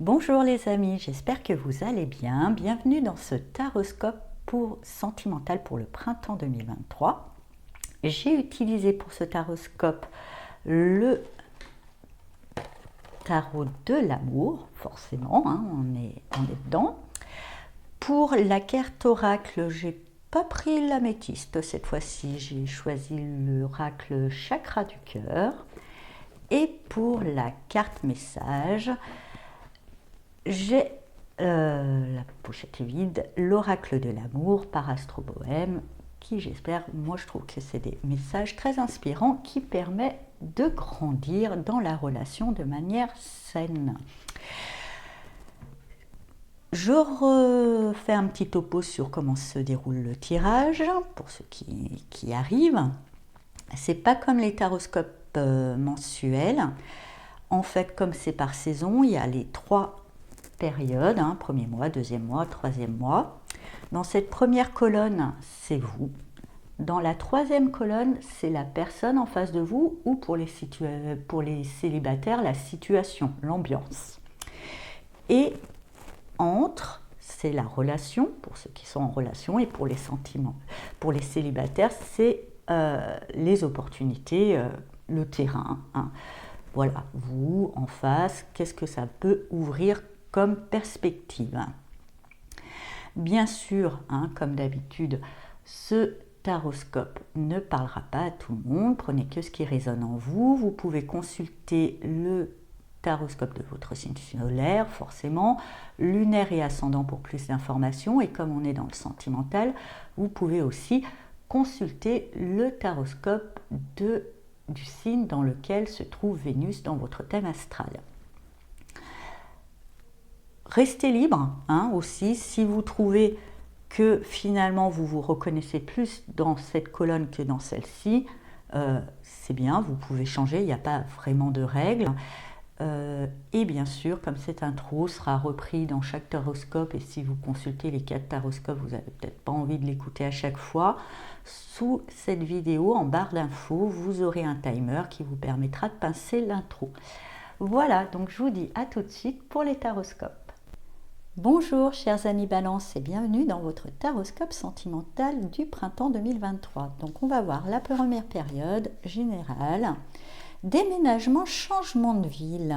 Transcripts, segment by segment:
Bonjour les amis, j'espère que vous allez bien. Bienvenue dans ce taroscope sentimental pour le printemps 2023. J'ai utilisé pour ce taroscope le tarot de l'amour, forcément, on est dedans. Pour la carte oracle, j'ai pas pris l'améthyste cette fois-ci, j'ai choisi l'oracle chakra du cœur. Et pour la carte message, j'ai la pochette est vide, l'oracle de l'amour par Astro Bohème, qui j'espère, moi je trouve que c'est des messages très inspirants qui permettent de grandir dans la relation de manière saine. Je refais un petit topo sur comment se déroule le tirage pour ceux qui arrivent. C'est pas comme les taroscopes mensuels. En fait, comme c'est par saison, il y a les 3 périodes, premier mois, deuxième mois, troisième mois. Dans cette première colonne, c'est vous. Dans la troisième colonne, c'est la personne en face de vous ou pour les célibataires, la situation, l'ambiance. Et entre, c'est la relation, pour ceux qui sont en relation, et pour les sentiments. Pour les célibataires, c'est les opportunités, le terrain. Voilà, vous, en face, qu'est-ce que ça peut ouvrir comme perspective. Bien sûr, comme d'habitude, ce taroscope ne parlera pas à tout le monde, prenez que ce qui résonne en vous. Vous pouvez consulter le taroscope de votre signe solaire, forcément, lunaire et ascendant pour plus d'informations, et comme on est dans le sentimental, vous pouvez aussi consulter le taroscope du signe dans lequel se trouve Vénus dans votre thème astral. Restez libre aussi, si vous trouvez que finalement vous vous reconnaissez plus dans cette colonne que dans celle-ci, c'est bien, vous pouvez changer, il n'y a pas vraiment de règles. Et bien sûr, comme cette intro sera repris dans chaque taroscope, et si vous consultez les 4 taroscopes, vous n'avez peut-être pas envie de l'écouter à chaque fois, sous cette vidéo, en barre d'infos, vous aurez un timer qui vous permettra de pincer l'intro. Voilà, donc je vous dis à tout de suite pour les taroscopes. Bonjour chers amis Balance et bienvenue dans votre taroscope sentimental du printemps 2023. Donc on va voir la première période générale, déménagement, changement de ville.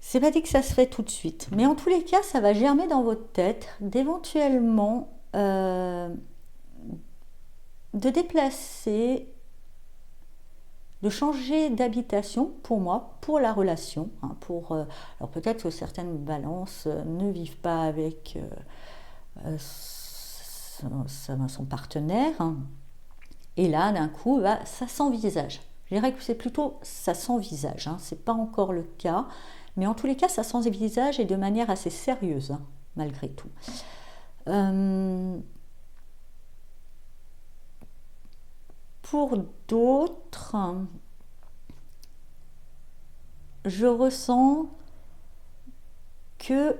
C'est pas dit que ça se fait tout de suite, mais en tous les cas ça va germer dans votre tête d'éventuellement de déplacer, de changer d'habitation pour moi, pour la relation. Alors peut-être que certaines balances ne vivent pas avec son partenaire. Et là, d'un coup, ça s'envisage. Je dirais que c'est plutôt ça s'envisage. C'est pas encore le cas. Mais en tous les cas, ça s'envisage et de manière assez sérieuse, malgré tout. Pour d'autres, je ressens que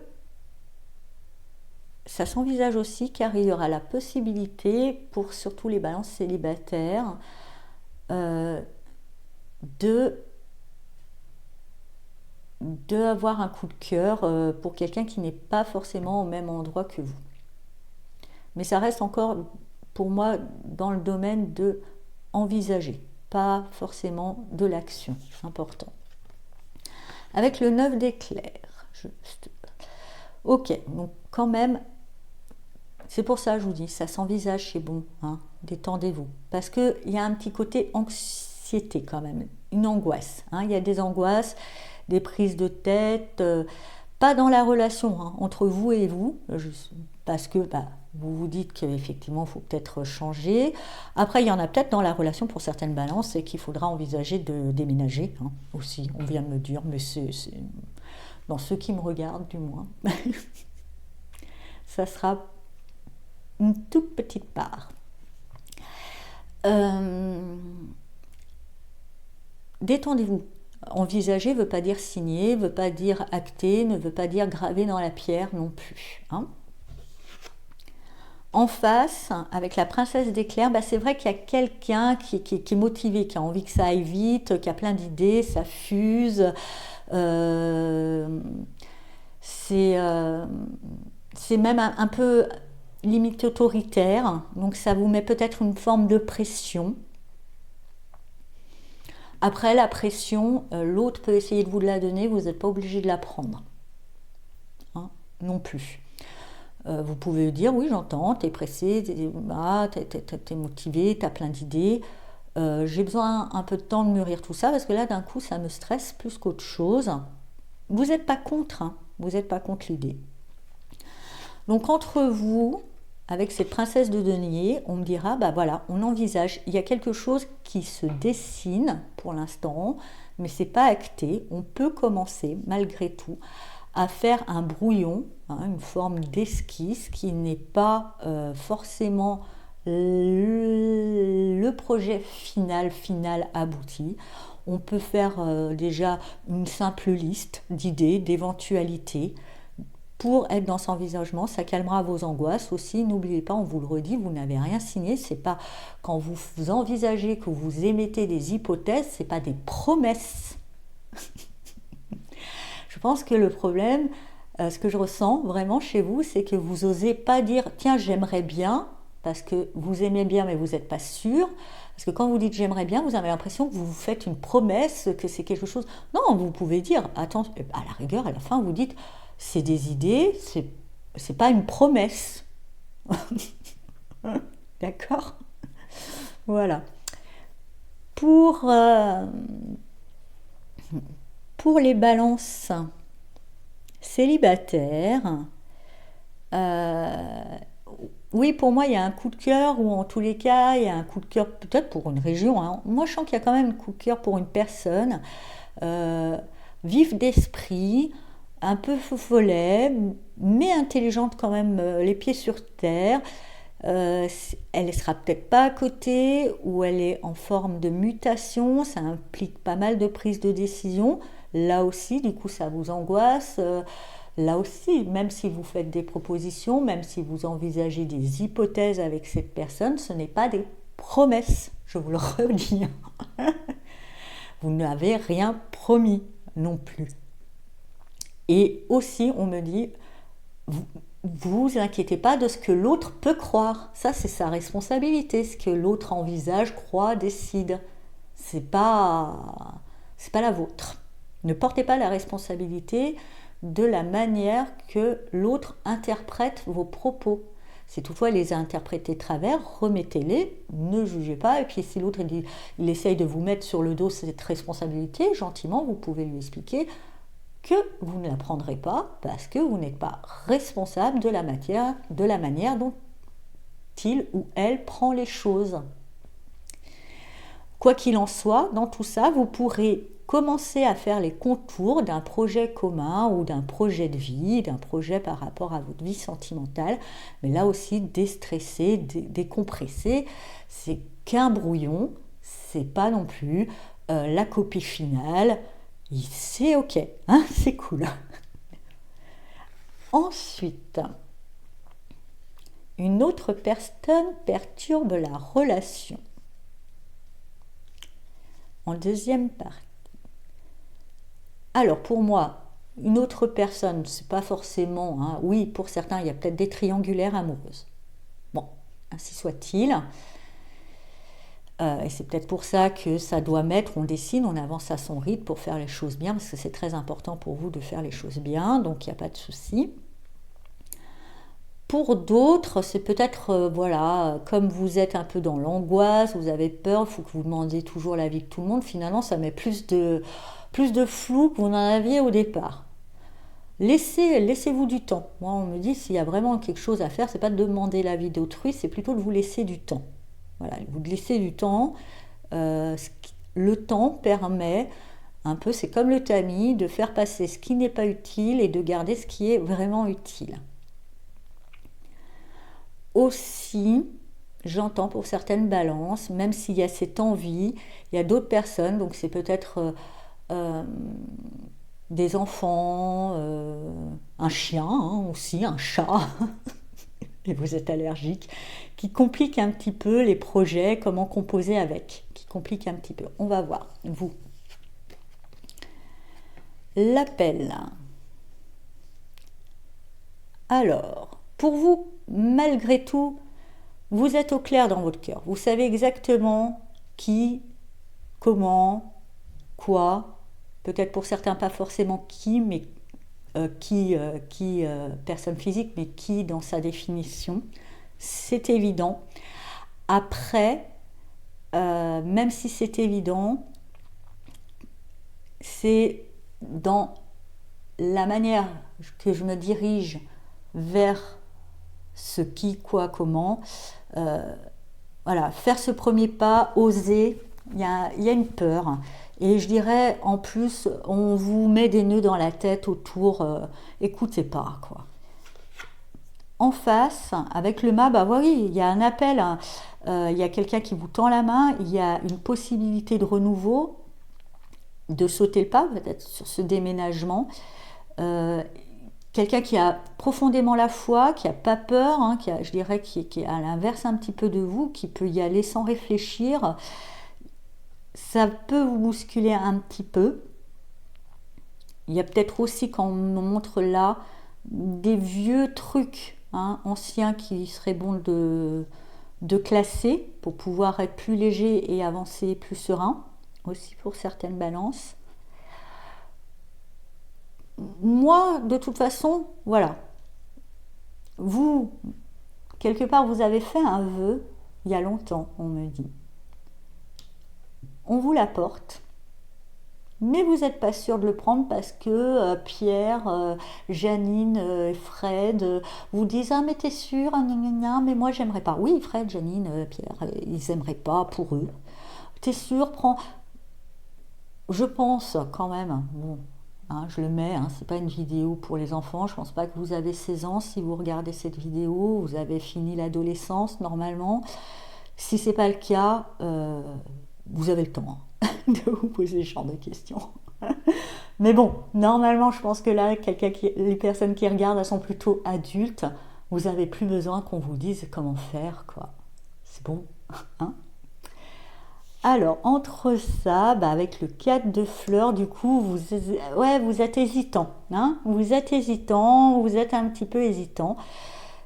ça s'envisage aussi car il y aura la possibilité pour surtout les balances célibataires d'avoir un coup de cœur pour quelqu'un qui n'est pas forcément au même endroit que vous. Mais ça reste encore pour moi dans le domaine de envisager, pas forcément de l'action, c'est important. Avec le 9 d'éclair, ok, donc quand même, c'est pour ça que je vous dis, ça s'envisage, c'est bon, détendez-vous. Parce qu'il y a un petit côté anxiété quand même, une angoisse. Il y a des angoisses, des prises de tête, pas dans la relation entre vous et vous, parce que vous vous dites qu'effectivement il faut peut-être changer. Après il y en a peut-être dans la relation pour certaines balances et qu'il faudra envisager de déménager aussi, on vient de me dire, mais c'est dans ceux qui me regardent du moins. Ça sera une toute petite part. Détendez-vous. Envisager ne veut pas dire signer, ne veut pas dire acter, ne veut pas dire graver dans la pierre non plus. En face, avec la princesse d'éclair, bah c'est vrai qu'il y a quelqu'un qui est motivé, qui a envie que ça aille vite, qui a plein d'idées, ça fuse. Euh, c'est euh, c'est même un peu limite autoritaire, donc ça vous met peut-être une forme de pression. Après, la pression, l'autre peut essayer de vous la donner, vous n'êtes pas obligé de la prendre, hein, non plus. Vous pouvez dire, oui, j'entends, t'es pressé, t'es motivé, t'as plein d'idées. J'ai besoin un peu de temps de mûrir tout ça parce que là, d'un coup, ça me stresse plus qu'autre chose. Vous n'êtes pas contre, hein, vous n'êtes pas contre l'idée. Donc, entre vous, avec cette princesse de denier, on me dira, bah voilà, on envisage, il y a quelque chose qui se dessine pour l'instant, mais c'est pas acté. On peut commencer, malgré tout, à faire un brouillon, hein, une forme d'esquisse qui n'est pas forcément le projet final abouti. On peut faire déjà une simple liste d'idées, d'éventualités pour être dans cet envisagement. Ça calmera vos angoisses aussi. N'oubliez pas, on vous le redit, vous n'avez rien signé. C'est pas quand vous envisagez, que vous émettez des hypothèses, c'est pas des promesses. Je pense que le problème, ce que je ressens vraiment chez vous, c'est que vous osez pas dire tiens, j'aimerais bien, parce que vous aimez bien, mais vous n'êtes pas sûr. Parce que quand vous dites j'aimerais bien, vous avez l'impression que vous vous faites une promesse, que c'est quelque chose. Non, vous pouvez dire attends, à la rigueur, à la fin, vous dites c'est des idées, c'est pas une promesse. D'accord. Voilà. Pour, euh, pour les balances célibataires, euh, oui, pour moi, il y a un coup de cœur, ou en tous les cas, il y a un coup de cœur peut-être pour une région, hein. Moi, je sens qu'il y a quand même un coup de cœur pour une personne, euh, vif d'esprit, un peu faux follet, mais intelligente quand même, les pieds sur terre. Elle ne sera peut-être pas à côté, ou elle est en forme de mutation, ça implique pas mal de prise de décision. Là aussi, du coup, ça vous angoisse. Là aussi, même si vous faites des propositions, même si vous envisagez des hypothèses avec cette personne, ce n'est pas des promesses, je vous le redis. Vous n'avez rien promis non plus. Et aussi, on me dit, vous vous inquiétez pas de ce que l'autre peut croire. Ça, c'est sa responsabilité. Ce que l'autre envisage, croit, décide. C'est pas la vôtre. Ne portez pas la responsabilité de la manière que l'autre interprète vos propos. Si toutefois il les a interprétés travers, remettez-les, ne jugez pas. Et puis si l'autre il essaye de vous mettre sur le dos cette responsabilité, gentiment, vous pouvez lui expliquer que vous ne la prendrez pas parce que vous n'êtes pas responsable de la manière dont il ou elle prend les choses. Quoi qu'il en soit, dans tout ça, vous pourrez commencer à faire les contours d'un projet commun ou d'un projet de vie, d'un projet par rapport à votre vie sentimentale, mais là aussi déstresser, décompresser, c'est qu'un brouillon, c'est pas non plus la copie finale, c'est ok, hein, c'est cool. Ensuite, une autre personne perturbe la relation. En deuxième partie. Alors pour moi, une autre personne, c'est pas forcément, hein, oui, pour certains, il y a peut-être des triangulaires amoureuses. Bon, ainsi soit-il. Et c'est peut-être pour ça que ça doit mettre, on dessine, on avance à son rythme pour faire les choses bien, parce que c'est très important pour vous de faire les choses bien, donc il n'y a pas de souci. Pour d'autres, c'est peut-être, voilà, comme vous êtes un peu dans l'angoisse, vous avez peur, il faut que vous demandiez toujours l'avis de tout le monde, finalement ça met plus de flou que vous n'en aviez au départ. Laissez-vous du temps. Moi, on me dit, s'il y a vraiment quelque chose à faire, c'est pas de demander l'avis d'autrui, c'est plutôt de vous laisser du temps. Voilà, vous laissez du temps. Le temps permet un peu, c'est comme le tamis, de faire passer ce qui n'est pas utile et de garder ce qui est vraiment utile. Aussi, j'entends pour certaines balances, même s'il y a cette envie, il y a d'autres personnes, donc c'est peut-être des enfants, un chien, hein, aussi, un chat, et vous êtes allergique, qui complique un petit peu les projets, comment composer avec, qui complique un petit peu. On va voir, vous. L'appel. Alors, pour vous, malgré tout, vous êtes au clair dans votre cœur. Vous savez exactement qui, comment, quoi. Peut-être pour certains pas forcément qui, mais personne physique, mais qui dans sa définition. C'est évident. Après, même si c'est évident, c'est dans la manière que je me dirige vers ce qui, quoi, comment. Voilà, faire ce premier pas, oser, il y a une peur. Et je dirais, en plus, on vous met des nœuds dans la tête autour, écoutez pas, quoi. En face, avec le mât, bah oui, il y a un appel, hein. Il y a quelqu'un qui vous tend la main, il y a une possibilité de renouveau, de sauter le pas, peut-être sur ce déménagement. Quelqu'un qui a profondément la foi, qui n'a pas peur, hein, je dirais qui est à l'inverse un petit peu de vous, qui peut y aller sans réfléchir. Ça peut vous bousculer un petit peu. Il y a peut-être aussi, quand on nous montre là, des vieux trucs, hein, anciens qui serait bon de classer pour pouvoir être plus léger et avancer plus serein, aussi pour certaines balances. Moi, de toute façon, voilà. Vous, quelque part, vous avez fait un vœu il y a longtemps, on me dit. On vous l'apporte, mais vous n'êtes pas sûr de le prendre parce que Pierre, Janine, Fred vous disent ah mais t'es sûr, ah, gna, gna, gna, mais moi j'aimerais pas. Oui, Fred, Janine, Pierre, ils aimeraient pas pour eux. T'es sûr, prends. Je pense quand même. Bon, hein, je le mets. Hein, c'est pas une vidéo pour les enfants. Je pense pas que vous avez 16 ans si vous regardez cette vidéo. Vous avez fini l'adolescence normalement. Si c'est pas le cas. Vous avez le temps, hein, de vous poser ce genre de questions. Mais bon, normalement, je pense que là, les personnes qui regardent, elles sont plutôt adultes. Vous n'avez plus besoin qu'on vous dise comment faire, quoi. C'est bon, hein? Alors, entre ça, bah, avec le 4 de fleurs, du coup, vous êtes hésitant, hein? Vous êtes hésitant, vous êtes un petit peu hésitant.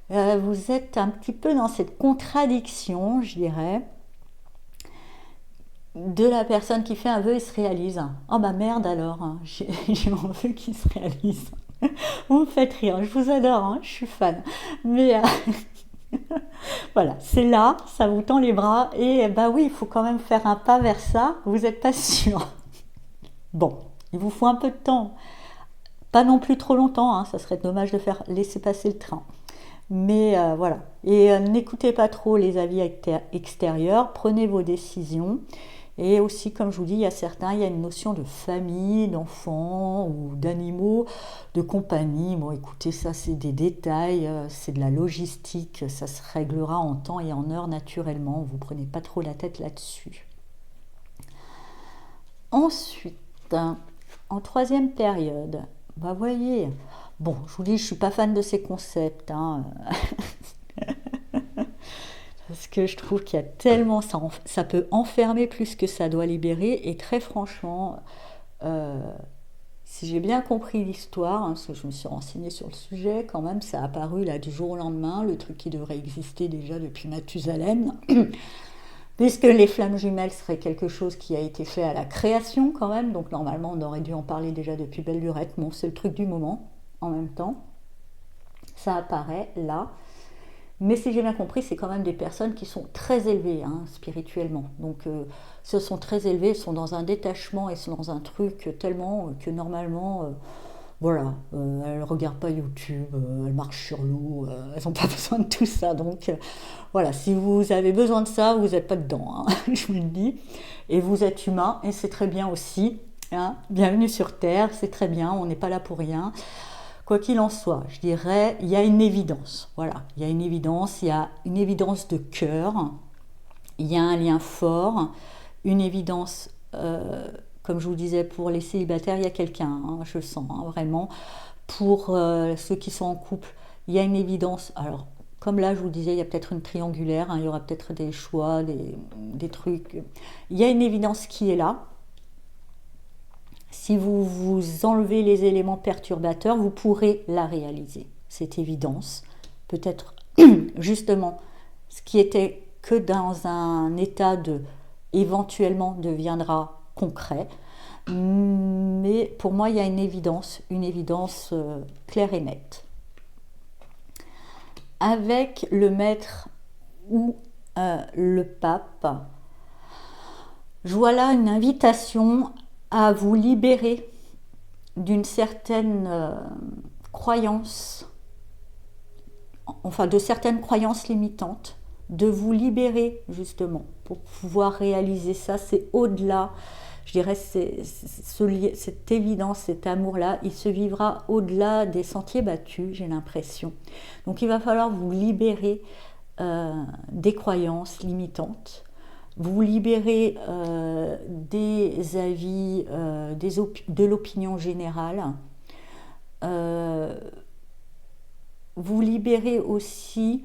Vous êtes un petit peu dans cette contradiction, je dirais, de la personne qui fait un vœu et se réalise. Oh bah merde alors, hein, j'ai mon vœu qui se réalise. Vous me faites rire, je vous adore, hein, je suis fan. Mais voilà, c'est là, ça vous tend les bras et bah oui, il faut quand même faire un pas vers ça, vous n'êtes pas sûr. Bon, il vous faut un peu de temps, pas non plus trop longtemps, hein, ça serait dommage de laisser passer le train. Mais voilà, et n'écoutez pas trop les avis extérieurs, prenez vos décisions. Et aussi, comme je vous dis, il y a une notion de famille, d'enfants ou d'animaux, de compagnie. Bon, écoutez, ça, c'est des détails, c'est de la logistique, ça se réglera en temps et en heure naturellement. Vous ne prenez pas trop la tête là-dessus. Ensuite, en troisième période, bah voyez, bon, je vous dis, je ne suis pas fan de ces concepts, hein. Parce que je trouve qu'il y a tellement, ça peut enfermer plus que ça doit libérer. Et très franchement, si j'ai bien compris l'histoire, hein, parce que je me suis renseignée sur le sujet, quand même, ça a apparu là du jour au lendemain, le truc qui devrait exister déjà depuis Mathusalem. Puisque les flammes jumelles seraient quelque chose qui a été fait à la création quand même, donc normalement on aurait dû en parler déjà depuis belle lurette. Bon, c'est le truc du moment, en même temps. Ça apparaît là. Mais si j'ai bien compris, c'est quand même des personnes qui sont très élevées, hein, spirituellement. Donc, se sont très élevées, sont dans un détachement et sont dans un truc tellement que normalement, voilà, elles ne regardent pas YouTube, elles marchent sur l'eau, elles n'ont pas besoin de tout ça. Donc, voilà, si vous avez besoin de ça, vous n'êtes pas dedans, hein, je vous le dis. Et vous êtes humain, et c'est très bien aussi. Hein, bienvenue sur Terre, c'est très bien, on n'est pas là pour rien. Quoi qu'il en soit, je dirais, il y a une évidence. Voilà, il y a une évidence de cœur, il y a un lien fort, une évidence, comme je vous disais, pour les célibataires, il y a quelqu'un, hein, je le sens, hein, vraiment. Pour ceux qui sont en couple, il y a une évidence. Alors, comme là je vous disais, il y a peut-être une triangulaire, hein, il y aura peut-être des choix, des trucs. Il y a une évidence qui est là. Si vous vous enlevez les éléments perturbateurs, vous pourrez la réaliser, cette évidence. Peut-être justement ce qui était que dans un état de éventuellement deviendra concret. Mais pour moi, il y a une évidence claire et nette. Avec le maître ou le pape, je vois là une invitation à vous libérer d'une certaine croyance, enfin de certaines croyances limitantes, de vous libérer justement pour pouvoir réaliser ça. C'est au-delà, je dirais, cette évidence, cet amour-là, il se vivra au-delà des sentiers battus, j'ai l'impression. Donc il va falloir vous libérer des croyances limitantes, vous libérer des avis, de l'opinion générale, vous libérer aussi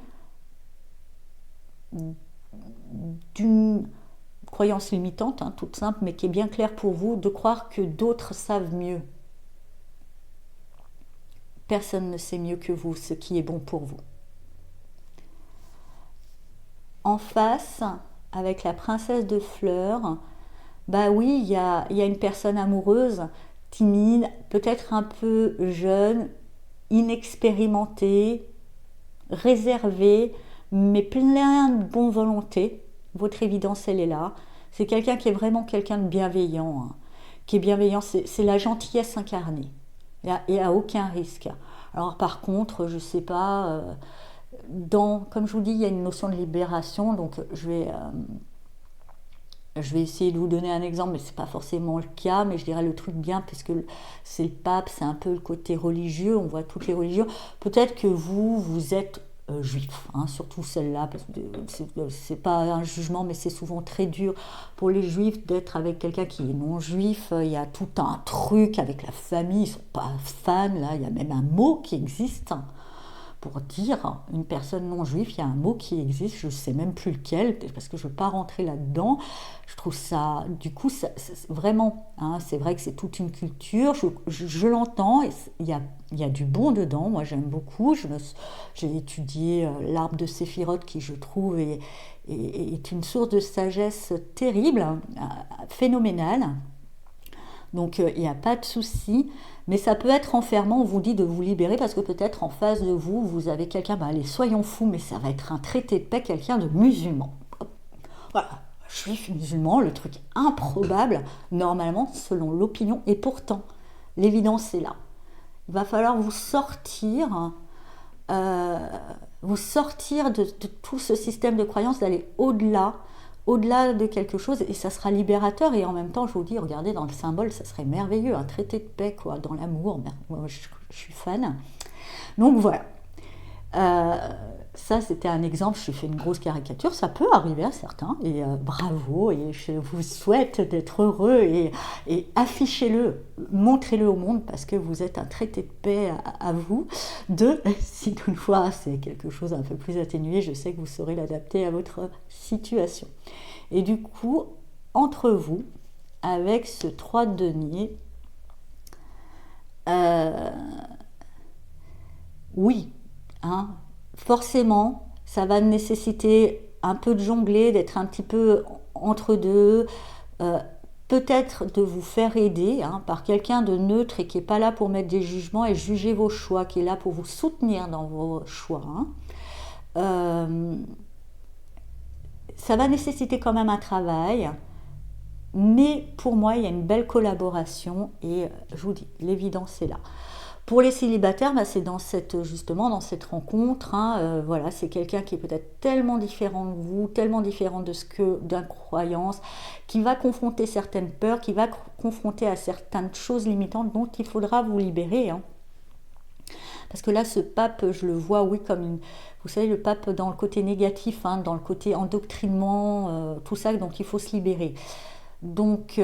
d'une croyance limitante, hein, toute simple, mais qui est bien claire pour vous, de croire que d'autres savent mieux. Personne ne sait mieux que vous ce qui est bon pour vous. En face, avec la princesse de fleurs, bah oui, il y a une personne amoureuse, timide, peut-être un peu jeune, inexpérimentée, réservée, mais plein de bonne volonté. Votre évidence, elle est là. C'est quelqu'un qui est vraiment quelqu'un de bienveillant, hein, qui est bienveillant, c'est la gentillesse incarnée. Il n'y a aucun risque. Alors par contre, je ne sais pas, comme je vous dis, il y a une notion de libération, donc je vais essayer de vous donner un exemple, mais ce n'est pas forcément le cas, mais je dirais le truc bien, puisque c'est le pape, c'est un peu le côté religieux, on voit toutes les religions. Peut-être que vous êtes juif, hein, surtout celle-là, parce que c'est pas un jugement, mais c'est souvent très dur pour les juifs d'être avec quelqu'un qui est non juif. Il y a tout un truc avec la famille, ils sont pas fans, là, il y a même un mot qui existe pour dire une personne non juive, il y a un mot qui existe, je ne sais même plus lequel, parce que je ne veux pas rentrer là-dedans. Je trouve ça, du coup, vraiment, hein, c'est vrai que c'est toute une culture, je l'entends, il y a du bon dedans, moi j'aime beaucoup, j'ai étudié l'arbre de Séphiroth qui je trouve est une source de sagesse terrible, phénoménale. Donc il n'y a pas de souci, mais ça peut être enfermant, on vous dit de vous libérer parce que peut-être en face de vous, vous avez quelqu'un, allez, soyons fous, mais ça va être un traité de paix, quelqu'un de musulman. Voilà, juif musulman, le truc improbable, normalement, selon l'opinion, et pourtant, l'évidence est là. Il va falloir vous sortir de tout ce système de croyances, d'aller au-delà de quelque chose, et ça sera libérateur. Et en même temps, je vous dis, regardez, dans le symbole, ça serait merveilleux, un traité de paix, quoi, dans l'amour. Moi, je suis fan. Donc voilà. Ça, c'était un exemple. Je fais une grosse caricature. Ça peut arriver à certains. Et bravo. Et je vous souhaite d'être heureux. Et affichez-le. Montrez-le au monde parce que vous êtes un traité de paix à vous. Si toutefois c'est quelque chose un peu plus atténué, je sais que vous saurez l'adapter à votre situation. Et du coup, entre vous, avec ce 3 de denier, oui, hein, forcément, ça va nécessiter un peu de jongler, d'être un petit peu entre deux, peut-être de vous faire aider, hein, par quelqu'un de neutre et qui n'est pas là pour mettre des jugements et juger vos choix, qui est là pour vous soutenir dans vos choix. Hein. Ça va nécessiter quand même un travail, mais pour moi, il y a une belle collaboration et je vous dis, l'évidence est là. Pour les célibataires, c'est justement dans cette rencontre, hein, voilà, c'est quelqu'un qui est peut-être tellement différent de vous, tellement différent d'une croyance, qui va confronter certaines peurs, qui va confronter à certaines choses limitantes dont il faudra vous libérer. Hein. Parce que là, ce pape, je le vois, oui, vous savez, le pape dans le côté négatif, hein, dans le côté endoctrinement, tout ça, donc il faut se libérer. Donc,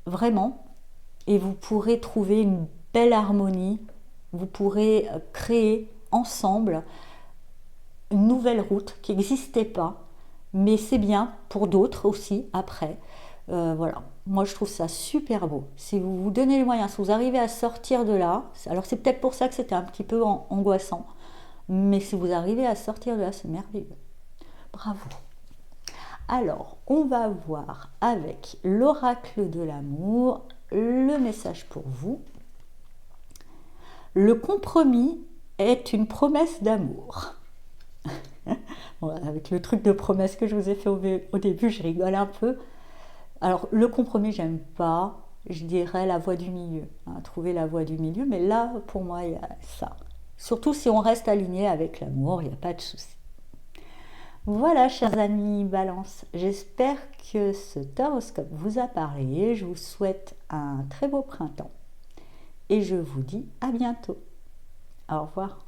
vraiment, et vous pourrez trouver une belle harmonie, vous pourrez créer ensemble une nouvelle route qui n'existait pas, mais c'est bien pour d'autres aussi après. Voilà, moi je trouve ça super beau. Si vous vous donnez les moyens, si vous arrivez à sortir de là, alors c'est peut-être pour ça que c'était un petit peu angoissant, mais si vous arrivez à sortir de là, c'est merveilleux. Bravo. Alors, on va voir avec l'oracle de l'amour le message pour vous. Le compromis est une promesse d'amour. Bon, avec le truc de promesse que je vous ai fait au début, je rigole un peu. Alors, le compromis, j'aime pas. Je dirais la voie du milieu. Hein, trouver la voie du milieu. Mais là, pour moi, il y a ça. Surtout si on reste aligné avec l'amour, il n'y a pas de souci. Voilà, chers amis Balance. J'espère que ce horoscope vous a parlé. Je vous souhaite un très beau printemps. Et je vous dis à bientôt. Au revoir.